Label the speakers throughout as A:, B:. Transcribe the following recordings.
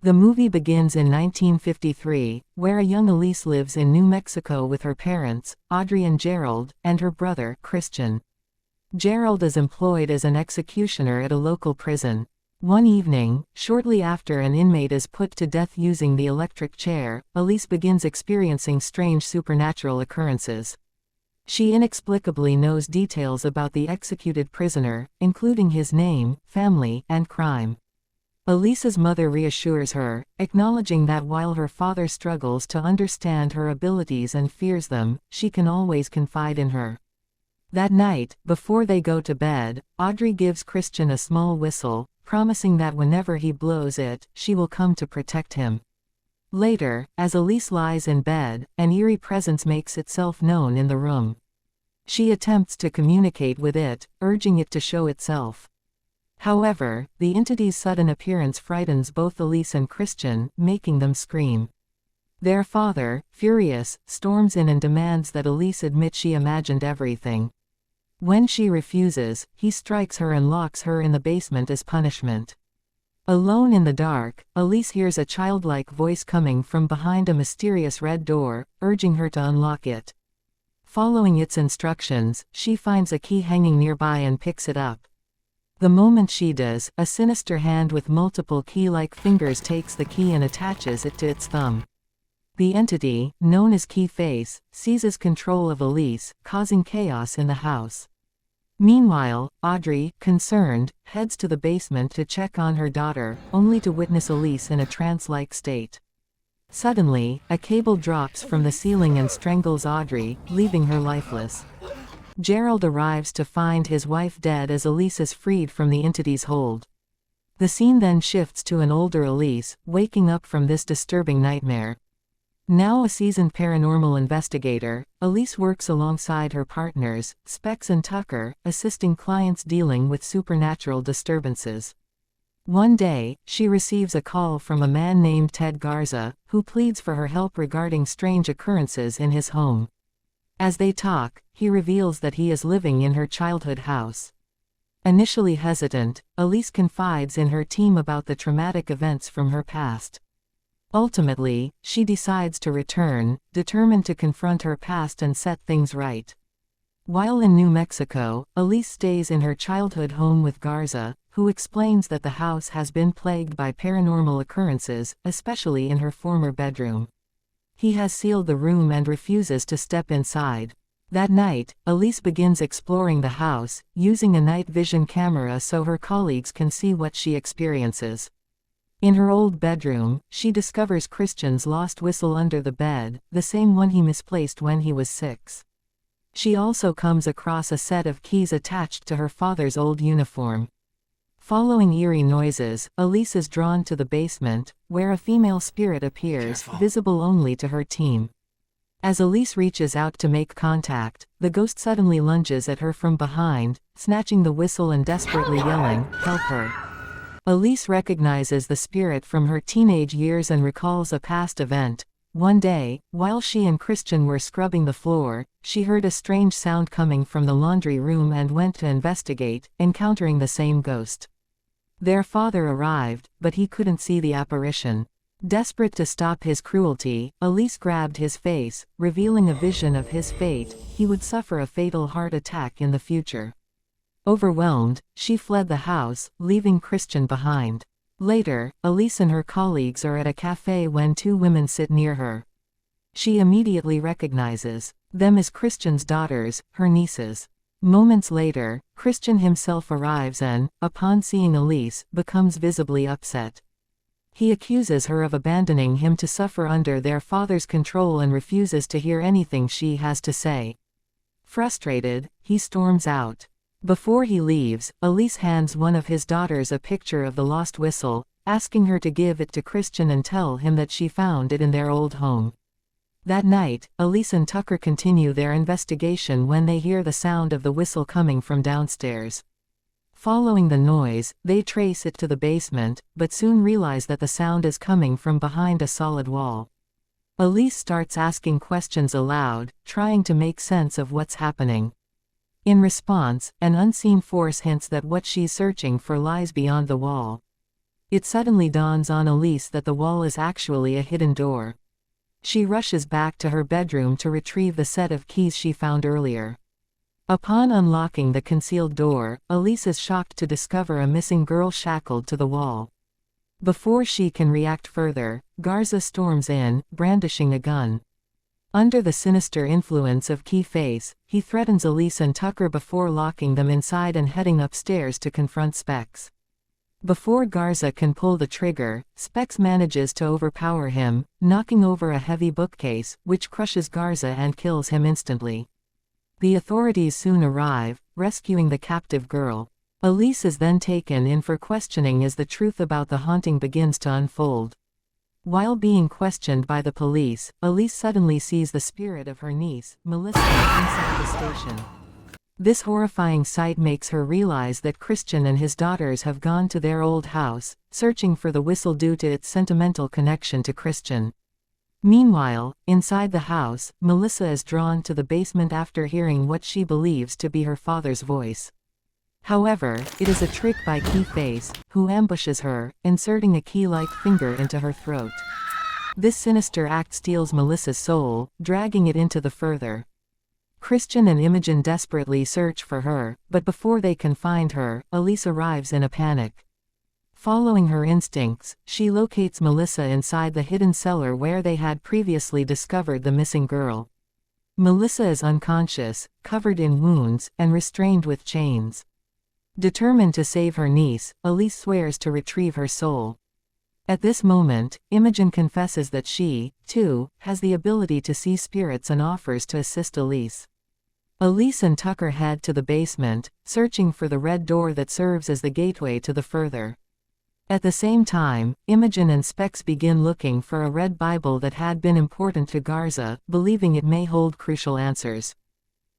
A: The movie begins in 1953, where a young Elise lives in New Mexico with her parents, Audrey and Gerald, and her brother, Christian. Gerald is employed as an executioner at a local prison. One evening, shortly after an inmate is put to death using the electric chair, Elise begins experiencing strange supernatural occurrences. She inexplicably knows details about the executed prisoner, including his name, family, and crime. Elise's mother reassures her, acknowledging that while her father struggles to understand her abilities and fears them, she can always confide in her. That night, before they go to bed, Audrey gives Christian a small whistle, promising that whenever he blows it, she will come to protect him. Later, as Elise lies in bed, an eerie presence makes itself known in the room. She attempts to communicate with it, urging it to show itself. However, the entity's sudden appearance frightens both Elise and Christian, making them scream. Their father, furious, storms in and demands that Elise admit she imagined everything. When she refuses, he strikes her and locks her in the basement as punishment. Alone in the dark, Elise hears a childlike voice coming from behind a mysterious red door, urging her to unlock it. Following its instructions, she finds a key hanging nearby and picks it up. The moment she does, a sinister hand with multiple key-like fingers takes the key and attaches it to its thumb. The entity, known as KeyFace, seizes control of Elise, causing chaos in the house. Meanwhile, Audrey, concerned, heads to the basement to check on her daughter, only to witness Elise in a trance-like state. Suddenly, a cable drops from the ceiling and strangles Audrey, leaving her lifeless. Gerald arrives to find his wife dead as Elise is freed from the entity's hold. The scene then shifts to an older Elise, waking up from this disturbing nightmare. Now a seasoned paranormal investigator, Elise works alongside her partners, Specs and Tucker, assisting clients dealing with supernatural disturbances. One day, she receives a call from a man named Ted Garza, who pleads for her help regarding strange occurrences in his home. As they talk, he reveals that he is living in her childhood house. Initially hesitant, Elise confides in her team about the traumatic events from her past. Ultimately, she decides to return, determined to confront her past and set things right. While in New Mexico, Elise stays in her childhood home with Garza, who explains that the house has been plagued by paranormal occurrences, especially in her former bedroom. He has sealed the room and refuses to step inside. That night, Elise begins exploring the house, using a night vision camera so her colleagues can see what she experiences. In her old bedroom, she discovers Christian's lost whistle under the bed, the same one he misplaced when he was 6. She also comes across a set of keys attached to her father's old uniform. Following eerie noises, Elise is drawn to the basement, where a female spirit appears, visible only to her team. As Elise reaches out to make contact, the ghost suddenly lunges at her from behind, snatching the whistle and desperately yelling, "Help her!" Elise recognizes the spirit from her teenage years and recalls a past event. One day, while she and Christian were scrubbing the floor, she heard a strange sound coming from the laundry room and went to investigate, encountering the same ghost. Their father arrived, but he couldn't see the apparition. Desperate to stop his cruelty, Elise grabbed his face, revealing a vision of his fate. He would suffer a fatal heart attack in the future. Overwhelmed, she fled the house, leaving Christian behind. Later, Elise and her colleagues are at a cafe when 2 women sit near her. She immediately recognizes them as Christian's daughters, her nieces. Moments later, Christian himself arrives and, upon seeing Elise, becomes visibly upset. He accuses her of abandoning him to suffer under their father's control and refuses to hear anything she has to say. Frustrated, he storms out. Before he leaves, Elise hands one of his daughters a picture of the lost whistle, asking her to give it to Christian and tell him that she found it in their old home. That night, Elise and Tucker continue their investigation when they hear the sound of the whistle coming from downstairs. Following the noise, they trace it to the basement, but soon realize that the sound is coming from behind a solid wall. Elise starts asking questions aloud, trying to make sense of what's happening. In response, an unseen force hints that what she's searching for lies beyond the wall. It suddenly dawns on Elise that the wall is actually a hidden door. She rushes back to her bedroom to retrieve the set of keys she found earlier. Upon unlocking the concealed door, Elise is shocked to discover a missing girl shackled to the wall. Before she can react further, Garza storms in, brandishing a gun. Under the sinister influence of KeyFace, he threatens Elise and Tucker before locking them inside and heading upstairs to confront Specs. Before Garza can pull the trigger, Specs manages to overpower him, knocking over a heavy bookcase, which crushes Garza and kills him instantly. The authorities soon arrive, rescuing the captive girl. Elise is then taken in for questioning as the truth about the haunting begins to unfold. While being questioned by the police, Elise suddenly sees the spirit of her niece, Melissa, inside the station. This horrifying sight makes her realize that Christian and his daughters have gone to their old house, searching for the whistle due to its sentimental connection to Christian. Meanwhile, inside the house, Melissa is drawn to the basement after hearing what she believes to be her father's voice. However, it is a trick by KeyFace, who ambushes her, inserting a key-like finger into her throat. This sinister act steals Melissa's soul, dragging it into the further. Christian and Imogen desperately search for her, but before they can find her, Elise arrives in a panic. Following her instincts, she locates Melissa inside the hidden cellar where they had previously discovered the missing girl. Melissa is unconscious, covered in wounds, and restrained with chains. Determined to save her niece, Elise swears to retrieve her soul. At this moment, Imogen confesses that she, too, has the ability to see spirits and offers to assist Elise. Elise and Tucker head to the basement, searching for the red door that serves as the gateway to the further. At the same time, Imogen and Specs begin looking for a red Bible that had been important to Garza, believing it may hold crucial answers.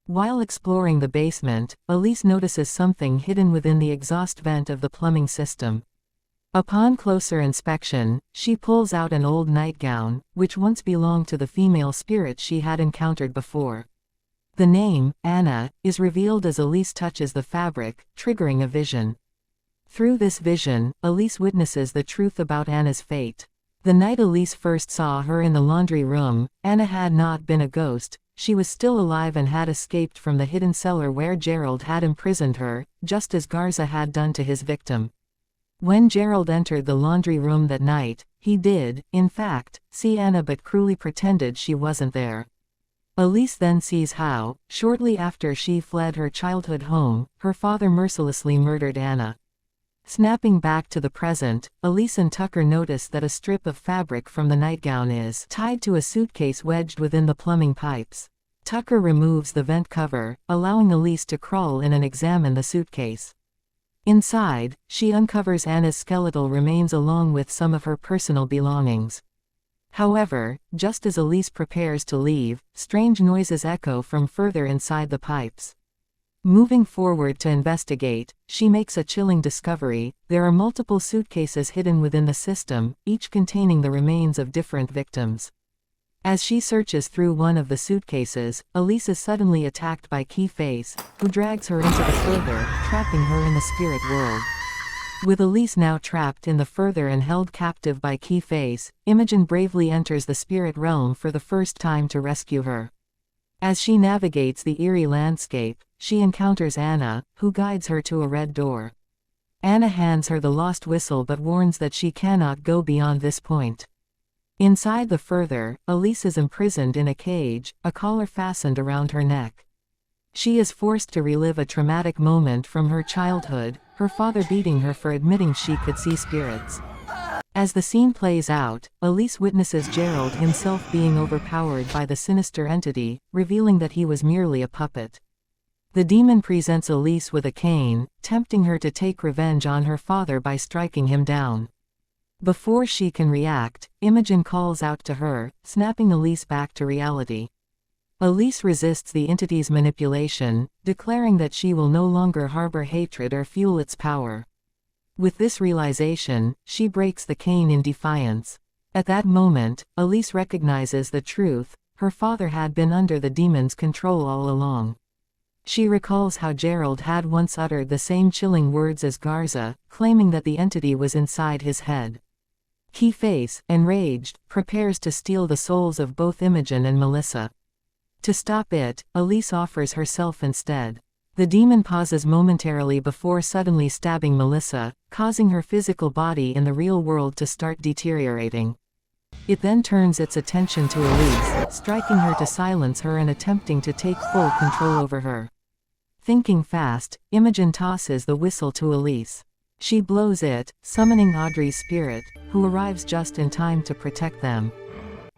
A: While exploring the basement, Elise notices something hidden within the exhaust vent of the plumbing system. Upon closer inspection, she pulls out an old nightgown, which once belonged to the female spirit she had encountered before. The name, Anna, is revealed as Elise touches the fabric, triggering a vision. Through this vision, Elise witnesses the truth about Anna's fate. The night Elise first saw her in the laundry room, Anna had not been a ghost. She was still alive and had escaped from the hidden cellar where Gerald had imprisoned her, just as Garza had done to his victim. When Gerald entered the laundry room that night, he did, in fact, see Anna but cruelly pretended she wasn't there. Elise then sees how, shortly after she fled her childhood home, her father mercilessly murdered Anna. Snapping back to the present, Elise and Tucker notice that a strip of fabric from the nightgown is tied to a suitcase wedged within the plumbing pipes. Tucker removes the vent cover, allowing Elise to crawl in and examine the suitcase. Inside, she uncovers Anna's skeletal remains along with some of her personal belongings. However, just as Elise prepares to leave, strange noises echo from further inside the pipes. Moving forward to investigate, she makes a chilling discovery: there are multiple suitcases hidden within the system, each containing the remains of different victims. As she searches through one of the suitcases, Elise is suddenly attacked by KeyFace, who drags her into the further, trapping her in the spirit world. With Elise now trapped in the further and held captive by KeyFace, Imogen bravely enters the spirit realm for the first time to rescue her. As she navigates the eerie landscape, she encounters Anna, who guides her to a red door. Anna hands her the lost whistle but warns that she cannot go beyond this point. Inside the further, Elise is imprisoned in a cage, a collar fastened around her neck. She is forced to relive a traumatic moment from her childhood, her father beating her for admitting she could see spirits. As the scene plays out, Elise witnesses Gerald himself being overpowered by the sinister entity, revealing that he was merely a puppet. The demon presents Elise with a cane, tempting her to take revenge on her father by striking him down. Before she can react, Imogen calls out to her, snapping Elise back to reality. Elise resists the entity's manipulation, declaring that she will no longer harbor hatred or fuel its power. With this realization, she breaks the cane in defiance. At that moment, Elise recognizes the truth: her father had been under the demon's control all along. She recalls how Gerald had once uttered the same chilling words as Garza, claiming that the entity was inside his head. KeyFace, enraged, prepares to steal the souls of both Imogen and Melissa. To stop it, Elise offers herself instead. The demon pauses momentarily before suddenly stabbing Melissa, causing her physical body in the real world to start deteriorating. It then turns its attention to Elise, striking her to silence her and attempting to take full control over her. Thinking fast, Imogen tosses the whistle to Elise. She blows it, summoning Audrey's spirit, who arrives just in time to protect them.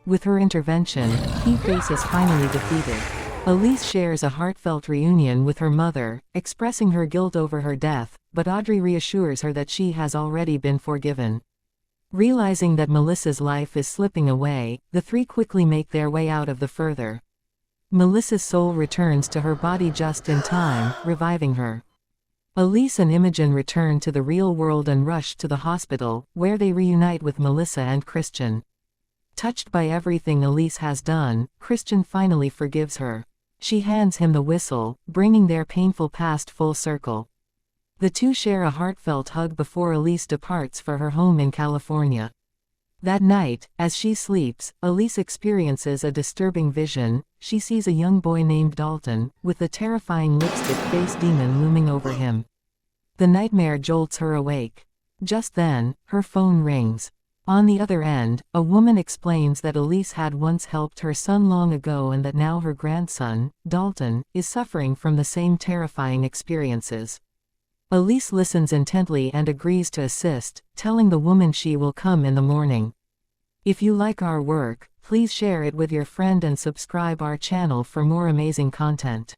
A: With her intervention, KeyFace is finally defeated. Elise shares a heartfelt reunion with her mother, expressing her guilt over her death, but Audrey reassures her that she has already been forgiven. Realizing that Melissa's life is slipping away, the three quickly make their way out of the further. Melissa's soul returns to her body just in time, reviving her. Elise and Imogen return to the real world and rush to the hospital, where they reunite with Melissa and Christian. Touched by everything Elise has done, Christian finally forgives her. She hands him the whistle, bringing their painful past full circle. The two share a heartfelt hug before Elise departs for her home in California. That night, as she sleeps, Elise experiences a disturbing vision. She sees a young boy named Dalton, with a terrifying lipstick-faced demon looming over him. The nightmare jolts her awake. Just then, her phone rings. On the other end, a woman explains that Elise had once helped her son long ago and that now her grandson, Dalton, is suffering from the same terrifying experiences. Elise listens intently and agrees to assist, telling the woman she will come in the morning. If you like our work, please share it with your friend and subscribe our channel for more amazing content.